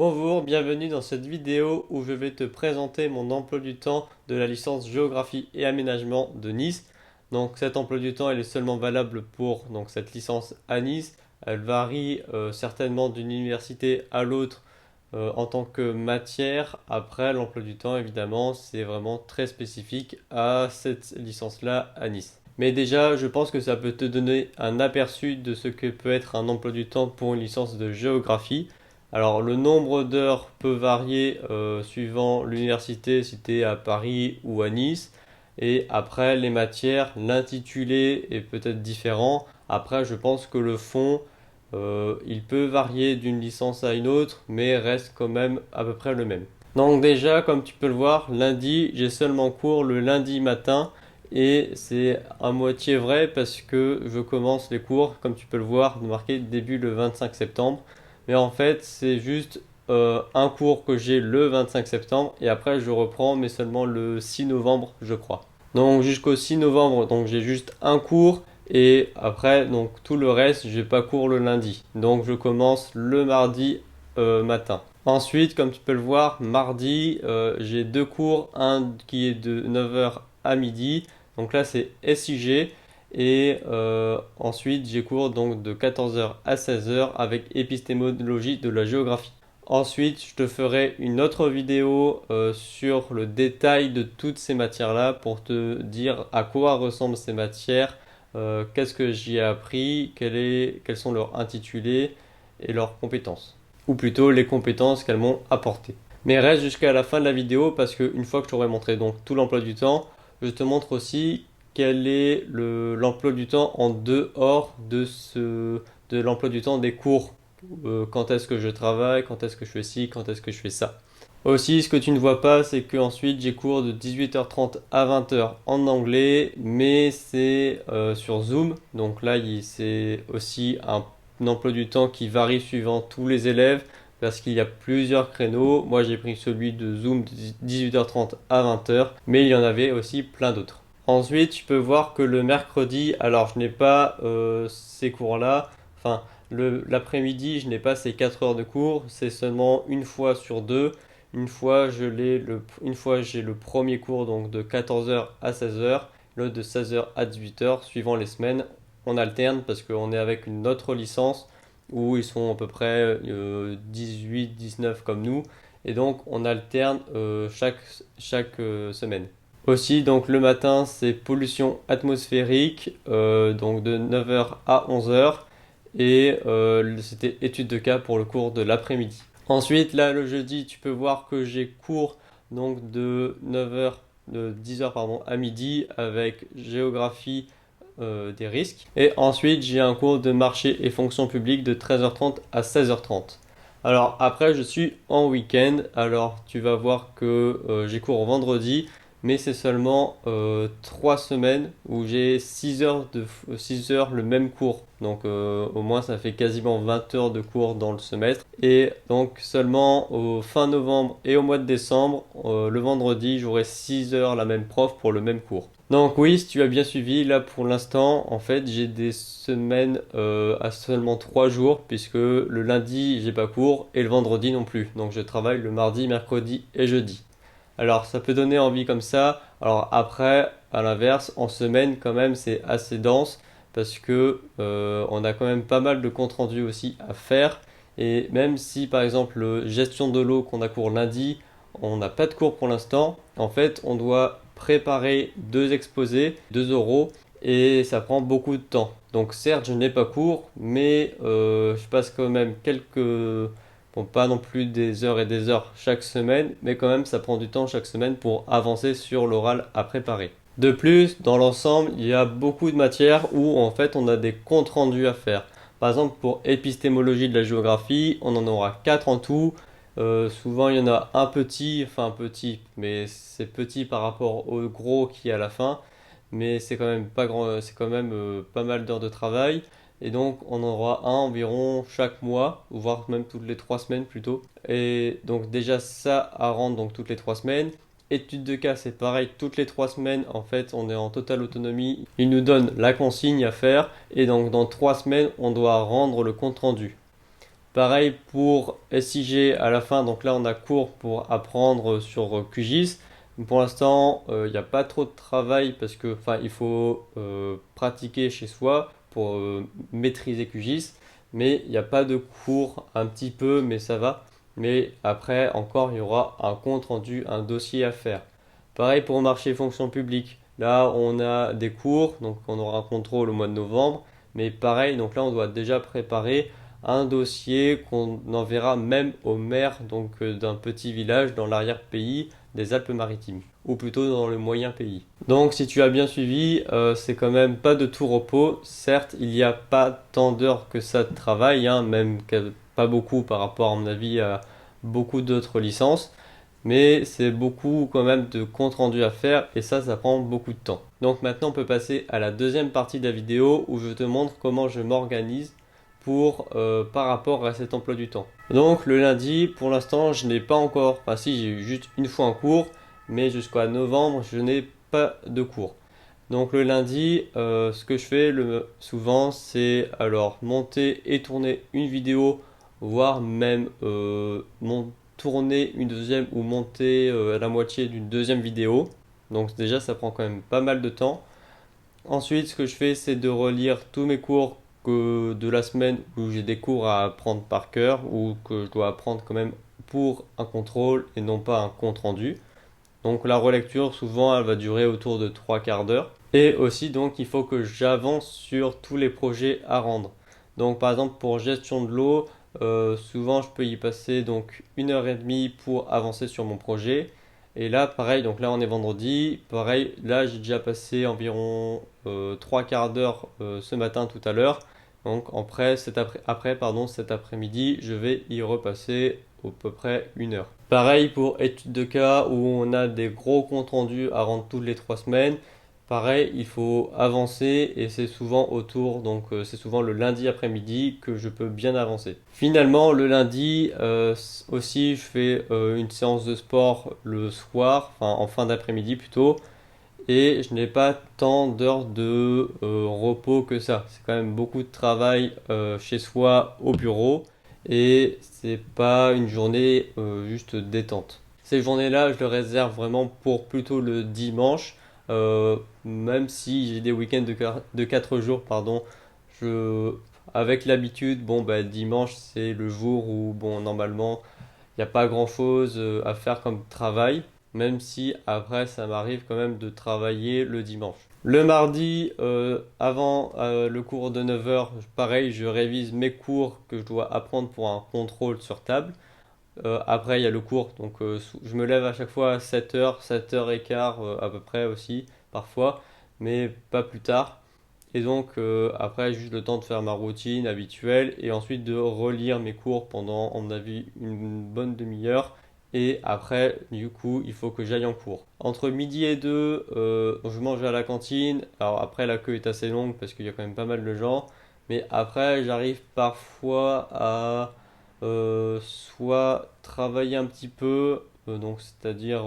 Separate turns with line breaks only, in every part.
Bonjour, bienvenue dans cette vidéo où je vais te présenter mon emploi du temps de la licence Géographie et Aménagement de Nice. Donc cet emploi du temps elle est seulement valable pour cette licence à Nice. Elle varie certainement d'une université à l'autre en tant que matière. Après l'emploi du temps évidemment c'est vraiment très spécifique à cette licence-là à Nice. Mais déjà, je pense que ça peut te donner un aperçu de ce que peut être un emploi du temps pour une licence de géographie. Alors, le nombre d'heures peut varier suivant l'université, si tu es à Paris ou à Nice. Et après, les matières, l'intitulé est peut-être différent. Après, je pense que le fond, il peut varier d'une licence à une autre, mais reste quand même à peu près le même. Donc déjà, comme tu peux le voir, lundi, j'ai seulement cours le lundi matin. Et c'est à moitié vrai parce que je commence les cours, comme tu peux le voir, marqué début le 25 septembre. Mais en fait, c'est juste un cours que j'ai le 25 septembre et après je reprends, mais seulement le 6 novembre, je crois. Donc jusqu'au 6 novembre, donc j'ai juste un cours et après, donc tout le reste, j'ai pas cours le lundi. Donc je commence le mardi matin. Ensuite, comme tu peux le voir, mardi, j'ai deux cours, un qui est de 9h à midi. Donc là, c'est SIG. Et ensuite, j'ai cours donc de 14h à 16h avec épistémologie de la géographie. Ensuite, je te ferai une autre vidéo sur le détail de toutes ces matières-là pour te dire à quoi ressemblent ces matières, qu'est-ce que j'y ai appris, quels sont leurs intitulés et leurs compétences. Ou plutôt les compétences qu'elles m'ont apportées. Mais reste jusqu'à la fin de la vidéo parce qu'une fois que je t'aurai montré donc tout l'emploi du temps, je te montre aussi quel est l'emploi du temps en dehors de l'emploi du temps des cours. Quand est-ce que je travaille, quand est-ce que je fais ci, quand est-ce que je fais ça. Aussi, ce que tu ne vois pas, c'est qu'ensuite j'ai cours de 18h30 à 20h en anglais, mais c'est sur Zoom. Donc là, c'est aussi un emploi du temps qui varie suivant tous les élèves parce qu'il y a plusieurs créneaux. Moi, j'ai pris celui de Zoom de 18h30 à 20h, mais il y en avait aussi plein d'autres. Ensuite, tu peux voir que le mercredi, alors je n'ai pas ces cours-là, enfin l'après-midi, je n'ai pas ces 4 heures de cours, c'est seulement une fois sur deux. Une fois, une fois j'ai le premier cours donc de 14h à 16h, l'autre de 16h à 18h, suivant les semaines. On alterne parce qu'on est avec une autre licence où ils sont à peu près 18-19 comme nous. Et donc on alterne chaque semaine. Aussi, donc le matin, c'est pollution atmosphérique, donc de 9h à 11h. Et c'était étude de cas pour le cours de l'après-midi. Ensuite, là, le jeudi, tu peux voir que j'ai cours donc de 9h, de 10h pardon, à midi avec géographie des risques. Et ensuite, j'ai un cours de marché et fonction publique de 13h30 à 16h30. Alors après, je suis en week-end. Alors tu vas voir que j'ai cours vendredi, mais c'est seulement 3 semaines où j'ai 6 heures le même cours. Donc au moins ça fait quasiment 20 heures de cours dans le semestre. Et donc seulement au fin novembre et au mois de décembre, le vendredi, j'aurai 6 heures la même prof pour le même cours. Donc oui, si tu as bien suivi, là pour l'instant, en fait, j'ai des semaines à seulement 3 jours, puisque le lundi, j'ai pas cours, et le vendredi non plus. Donc je travaille le mardi, mercredi et jeudi. Alors ça peut donner envie comme ça. Alors après, à l'inverse, en semaine quand même c'est assez dense parce que on a quand même pas mal de comptes rendus aussi à faire. Et même si par exemple gestion de l'eau qu'on a cours lundi, on n'a pas de cours pour l'instant. En fait, on doit préparer deux exposés, 2 euros, et ça prend beaucoup de temps. Donc certes, je n'ai pas cours, mais je passe quand même quelques bon, pas non plus des heures et des heures chaque semaine, mais quand même ça prend du temps chaque semaine pour avancer sur l'oral à préparer. De plus, dans l'ensemble, il y a beaucoup de matières où en fait on a des comptes rendus à faire. Par exemple, pour épistémologie de la géographie, on en aura 4 en tout. Souvent, il y en a un petit, enfin petit, mais c'est petit par rapport au gros qui est à la fin. Mais c'est quand même pas grand, c'est quand même pas mal d'heures de travail. Et donc, on en aura un environ chaque mois, voire même toutes les 3 semaines plutôt. Et donc, déjà, ça à rendre donc toutes les 3 semaines. Étude de cas, c'est pareil, toutes les 3 semaines, en fait, on est en totale autonomie. Il nous donne la consigne à faire. Et donc, dans 3 semaines, on doit rendre le compte rendu. Pareil pour SIG à la fin, donc là on a cours pour apprendre sur QGIS. Pour l'instant, il n'y a pas trop de travail parce que il faut pratiquer chez soi pour maîtriser QGIS, mais il n'y a pas de cours, un petit peu, mais ça va. Mais après, encore, il y aura un compte rendu, un dossier à faire. Pareil pour marché fonction publique. Là, on a des cours, donc on aura un contrôle au mois de novembre. Mais pareil, donc là, on doit déjà préparer un dossier qu'on enverra même au maire donc d'un petit village dans l'arrière-pays des Alpes-Maritimes, ou plutôt dans le moyen pays. Donc si tu as bien suivi, c'est quand même pas de tout repos. Certes, il n'y a pas tant d'heures que ça de travail, hein, même pas beaucoup par rapport à mon avis à beaucoup d'autres licences, mais c'est beaucoup quand même de compte rendu à faire et ça prend beaucoup de temps. Donc maintenant on peut passer à la deuxième partie de la vidéo où je te montre comment je m'organise par rapport à cet emploi du temps. Donc le lundi, pour l'instant, je n'ai pas encore, enfin si j'ai eu juste une fois un cours, mais jusqu'à novembre, je n'ai pas de cours. Donc le lundi, ce que je fais souvent, c'est alors monter et tourner une vidéo, voire même tourner une deuxième ou monter à la moitié d'une deuxième vidéo. Donc déjà, ça prend quand même pas mal de temps. Ensuite, ce que je fais, c'est de relire tous mes cours de la semaine où j'ai des cours à apprendre par cœur ou que je dois apprendre quand même pour un contrôle et non pas un compte rendu. Donc la relecture, souvent, elle va durer autour de 3 quarts d'heure. Et aussi, donc, il faut que j'avance sur tous les projets à rendre. Donc, par exemple, pour gestion de l'eau, souvent, je peux y passer donc 1 heure et demie pour avancer sur mon projet. Et là, pareil, donc là, on est vendredi. Pareil, là, j'ai déjà passé environ 3 quarts d'heure ce matin tout à l'heure. Donc, cet après-midi, je vais y repasser à peu près 1 heure. Pareil pour études de cas où on a des gros comptes rendus à rendre toutes les 3 semaines. Pareil, il faut avancer et c'est souvent c'est souvent le lundi après-midi que je peux bien avancer. Finalement, le lundi aussi, je fais une séance de sport le soir, enfin en fin d'après-midi plutôt, et je n'ai pas tant d'heures de repos que ça. C'est quand même beaucoup de travail chez soi au bureau et c'est pas une journée juste détente. Ces journées-là, je les réserve vraiment pour plutôt le dimanche, même si j'ai des week-ends de 4 jours, pardon. Je, avec l'habitude, bon, bah, dimanche c'est le jour où, bon, normalement, il n'y a pas grand-chose à faire comme travail, même si après ça m'arrive quand même de travailler le dimanche. Le mardi, avant le cours de 9 heures, pareil, je révise mes cours que je dois apprendre pour un contrôle sur table. Après, il y a le cours, donc je me lève à chaque fois à 7 heures, 7 h 15 à peu près aussi, parfois, mais pas plus tard. Et donc après, juste le temps de faire ma routine habituelle et ensuite de relire mes cours pendant, à mon avis, une bonne demi-heure. Et après, du coup, il faut que j'aille en cours. Entre midi et 2, je mange à la cantine. Alors après, la queue est assez longue parce qu'il y a quand même pas mal de gens. Mais après, j'arrive parfois à soit travailler un petit peu, donc c'est-à-dire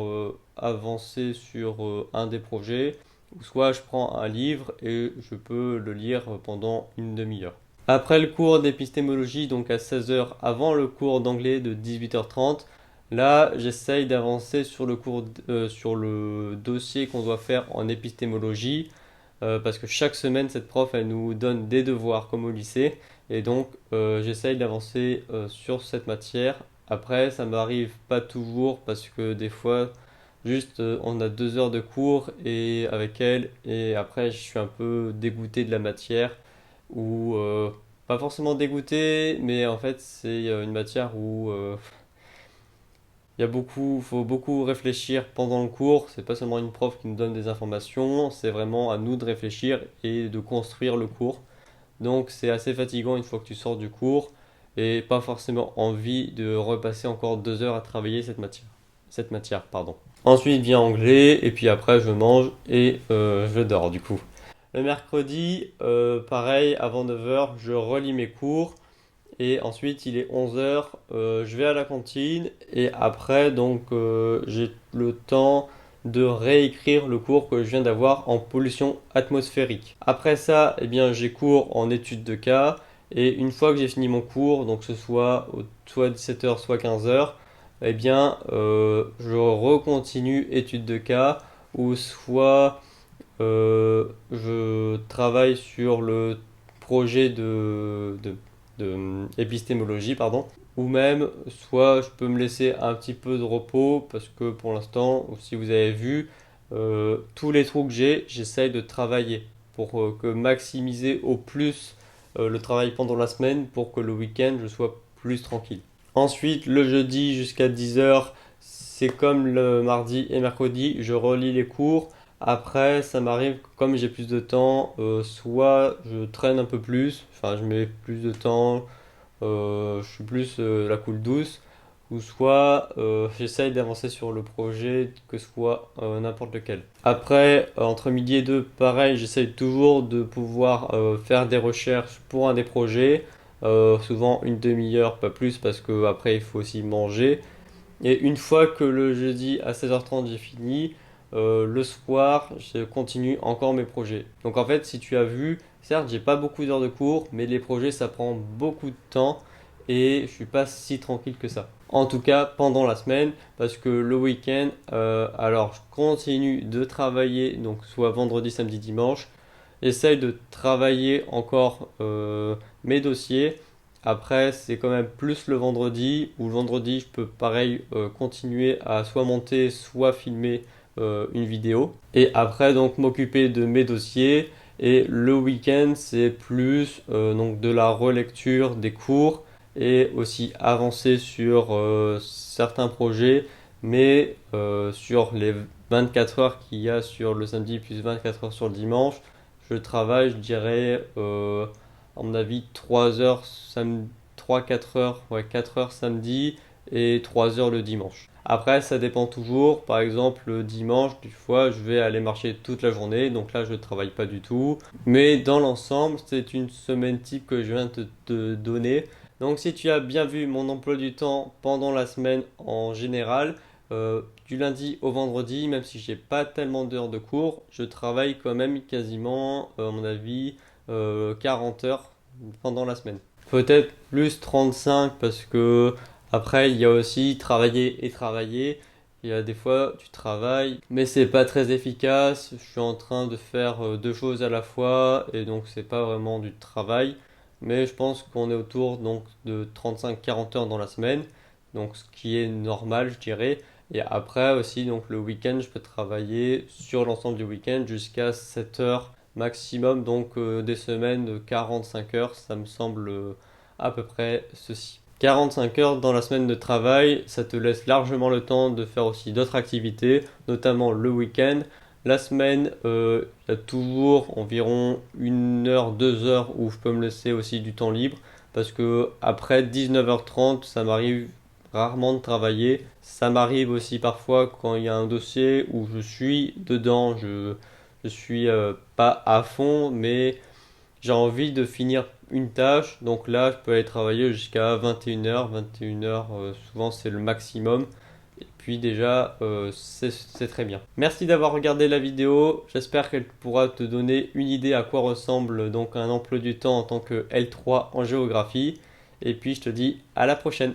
avancer sur un des projets, ou soit je prends un livre et je peux le lire pendant une demi-heure. Après le cours d'épistémologie, donc à 16 heures, avant le cours d'anglais de 18 h 30, là j'essaye d'avancer sur le dossier qu'on doit faire en épistémologie, parce que chaque semaine cette prof elle nous donne des devoirs comme au lycée, et donc j'essaye d'avancer sur cette matière. Après ça m'arrive pas toujours parce que des fois juste, on a 2 heures de cours et avec elle, et après je suis un peu dégoûté de la matière, ou pas forcément dégoûté, mais en fait c'est une matière où faut beaucoup réfléchir pendant le cours. C'est pas seulement une prof qui nous donne des informations, c'est vraiment à nous de réfléchir et de construire le cours. Donc c'est assez fatigant une fois que tu sors du cours et pas forcément envie de repasser encore 2 heures à travailler cette matière, pardon. Ensuite vient anglais et puis après je mange et je dors du coup. Le mercredi, pareil, avant 9 heures, je relis mes cours et ensuite il est 11 heures, je vais à la cantine et après donc j'ai le temps de réécrire le cours que je viens d'avoir en pollution atmosphérique. Après ça, eh bien, j'ai cours en études de cas Et une fois que j'ai fini mon cours, donc ce soit soit 17h, soit 15h, eh bien, je recontinue études de cas, ou soit je travaille sur le projet de épistémologie, pardon, ou même soit je peux me laisser un petit peu de repos parce que pour l'instant, si vous avez vu, tous les trous que j'essaye de travailler pour que maximiser au plus le travail pendant la semaine pour que le week-end je sois plus tranquille. Ensuite, le jeudi jusqu'à 10h, c'est comme le mardi et mercredi, je relis les cours. Après, ça m'arrive, comme j'ai plus de temps, soit je traîne un peu plus, enfin je mets plus de temps, je suis plus la cool douce, ou soit j'essaye d'avancer sur le projet, que ce soit n'importe lequel. Après, entre midi et deux, pareil, j'essaye toujours de pouvoir faire des recherches pour un des projets, souvent une demi-heure, pas plus, parce que après il faut aussi manger. Et une fois que le jeudi à 16h30 j'ai fini, le soir je continue encore mes projets. Donc en fait, si tu as vu, certes j'ai pas beaucoup d'heures de cours, mais les projets ça prend beaucoup de temps et je suis pas si tranquille que ça. En tout cas pendant la semaine, parce que le week-end, alors je continue de travailler, donc soit vendredi, samedi, dimanche. J'essaye de travailler encore mes dossiers. Après, c'est quand même plus le vendredi, où le vendredi, je peux pareil continuer à soit monter, soit filmer une vidéo. Et après, donc m'occuper de mes dossiers. Et le week-end, c'est plus donc de la relecture des cours et aussi avancer sur certains projets, mais sur les 24 heures qu'il y a sur le samedi plus 24 heures sur le dimanche, je travaille, je dirais, à mon avis, 3 heures, 3-4 heures, ouais, 4 heures samedi et 3 heures le dimanche. Après, ça dépend toujours. Par exemple, le dimanche, des fois, je vais aller marcher toute la journée. Donc là, je ne travaille pas du tout. Mais dans l'ensemble, c'est une semaine type que je viens de te donner. Donc si tu as bien vu mon emploi du temps pendant la semaine en général, du lundi au vendredi, même si j'ai pas tellement d'heures de cours, je travaille quand même quasiment, à mon avis, 40 heures pendant la semaine. Peut-être plus 35 parce que après il y a aussi travailler et travailler. Il y a des fois tu travailles, mais c'est pas très efficace. Je suis en train de faire deux choses à la fois et donc c'est pas vraiment du travail. Mais je pense qu'on est autour donc de 35-40 heures dans la semaine, donc ce qui est normal, je dirais. Et après aussi, donc le week-end, je peux travailler sur l'ensemble du week-end jusqu'à 7 heures maximum, donc des semaines de 45 heures, ça me semble à peu près ceci. 45 heures dans la semaine de travail, ça te laisse largement le temps de faire aussi d'autres activités, notamment le week-end. La semaine, il y a toujours environ 1 heure, 2 heures où je peux me laisser aussi du temps libre parce que après 19h30, ça m'arrive rarement de travailler. Ça m'arrive aussi parfois quand il y a un dossier où je suis dedans, je suis pas à fond, mais j'ai envie de finir une tâche. Donc là, je peux aller travailler jusqu'à 21h. 21h, souvent c'est le maximum. Et puis déjà, c'est très bien. Merci d'avoir regardé la vidéo. J'espère qu'elle pourra te donner une idée à quoi ressemble donc un emploi du temps en tant que L3 en géographie. Et puis je te dis à la prochaine.